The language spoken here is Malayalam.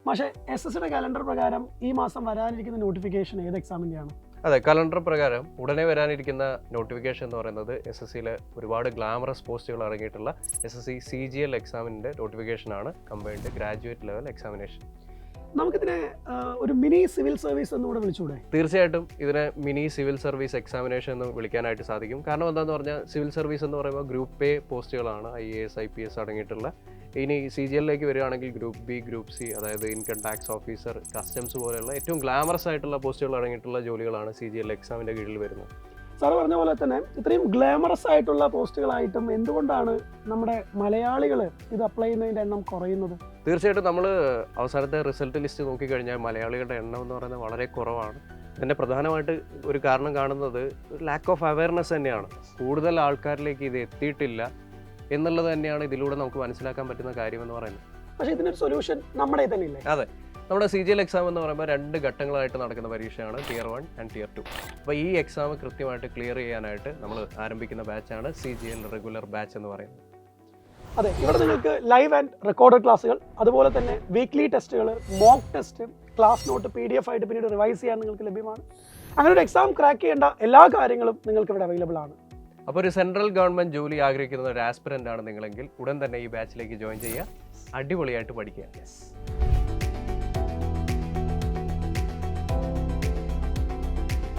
പക്ഷേ SSCയുടെ കലണ്ടർ പ്രകാരം ഈ മാസം വരാനിരിക്കുന്ന നോട്ടിഫിക്കേഷൻ ഏത് എക്സാമിൻ്റെയാണ്? അതെ, കലണ്ടർ പ്രകാരം ഉടനെ വരാനിരിക്കുന്ന നോട്ടിഫിക്കേഷൻ എന്ന് പറയുന്നത് SSCയിലെ ഒരുപാട് ഗ്ലാമറസ് പോസ്റ്റുകൾ ഇറങ്ങിയിട്ടുള്ള SSC CGL എക്സാമിൻ്റെ നോട്ടിഫിക്കേഷനാണ്. Combined graduate level examination. നമുക്കിതിനെ ഒരു മിനി സിവിൽ സർവീസ് എന്നുകൂടെ വിളിച്ചുകൂടെ? തീർച്ചയായിട്ടും ഇതിനെ മിനി സിവിൽ സർവീസ് എക്സാമിനേഷൻ എന്ന് വിളിക്കാനായിട്ട് സാധിക്കും. കാരണം എന്താണെന്ന് പറഞ്ഞാൽ സിവിൽ സർവീസ് എന്ന് പറയുമ്പോൾ ഗ്രൂപ്പ് എ പോസ്റ്റുകളാണ്, IAS IPS അടങ്ങിയിട്ടുള്ള. ഇനി CGLിലേക്ക് വരികയാണെങ്കിൽ ഗ്രൂപ്പ് ബി, ഗ്രൂപ്പ് സി, അതായത് ഇൻകം ടാക്സ് ഓഫീസർ, കസ്റ്റംസ് പോലെയുള്ള ഏറ്റവും ഗ്ലാമറസ് ആയിട്ടുള്ള പോസ്റ്റുകൾ അടങ്ങിയിട്ടുള്ള ജോലികളാണ് CGL എക്സാമിൻ്റെ കീഴിൽ വരുന്നത്. സാറ് പറഞ്ഞ പോലെ തന്നെ ഇത്രയും ഗ്ലാമറസ് ആയിട്ടുള്ള പോസ്റ്റുകളായിട്ടും എന്തുകൊണ്ടാണ് നമ്മുടെ മലയാളികൾ ഇത് അപ്ലൈ ചെയ്യുന്നതിൻ്റെ എണ്ണം കുറയുന്നത്? തീർച്ചയായിട്ടും നമ്മൾ അവസാനത്തെ റിസൾട്ട് ലിസ്റ്റ് നോക്കിക്കഴിഞ്ഞാൽ മലയാളികളുടെ എണ്ണം എന്ന് പറയുന്നത് വളരെ കുറവാണ്. ഇതിൻ്റെ പ്രധാനമായിട്ട് ഒരു കാരണം കാണുന്നത് ലാക്ക് ഓഫ് അവയർനെസ് തന്നെയാണ്. കൂടുതൽ ആൾക്കാരിലേക്ക് ഇത് എത്തിയിട്ടില്ല എന്നുള്ളത് തന്നെയാണ് ഇതിലൂടെ നമുക്ക് മനസ്സിലാക്കാൻ പറ്റുന്ന കാര്യമെന്ന് പറയുന്നത്. പക്ഷേ ഇതിനൊരു സൊല്യൂഷൻ നമ്മുടെ തന്നെ ഇല്ലേ? അതെ, നമ്മുടെ CGL എക്സാം എന്ന് പറയുമ്പോൾ 2 ഘട്ടങ്ങളായിട്ട് നടക്കുന്ന പരീക്ഷയാണ്, Tier 1 ആൻഡ് Tier 2. അപ്പോൾ ഈ എക്സാം കൃത്യമായിട്ട് ക്ലിയർ ചെയ്യാനായിട്ട് നമ്മൾ ആരംഭിക്കുന്ന ബാച്ചാണ് CGL റെഗുലർ ബാച്ച് എന്ന് പറയുന്നത്. അതെ, ഇവിടെ നിങ്ങൾക്ക് ലൈവ് ആൻഡ് റെക്കോർഡഡ് ക്ലാസ്സുകൾ, അതുപോലെ തന്നെ വീക്ക്ലി ടെസ്റ്റുകൾ, mock test, class note PDF ആയിട്ട് പിന്നീട് റിവൈസ് ചെയ്യാൻ നിങ്ങൾക്ക് ലഭ്യമാണ്. അങ്ങനെ ഒരു എക്സാം ക്രാക്ക് ചെയ്യേണ്ട എല്ലാ കാര്യങ്ങളും നിങ്ങൾക്ക് ഇവിടെ അവൈലബിൾ ആണ്. അപ്പോൾ ഒരു സെൻട്രൽ ഗവൺമെൻറ് ജോലി ആഗ്രഹിക്കുന്ന ഒരു ആസ്പിറൻ്റ് ആണ് നിങ്ങളെങ്കിൽ ഉടൻ തന്നെ ഈ ബാച്ചിലേക്ക് ജോയിൻ ചെയ്യുക. അടിപൊളിയായിട്ട് പഠിക്കുക.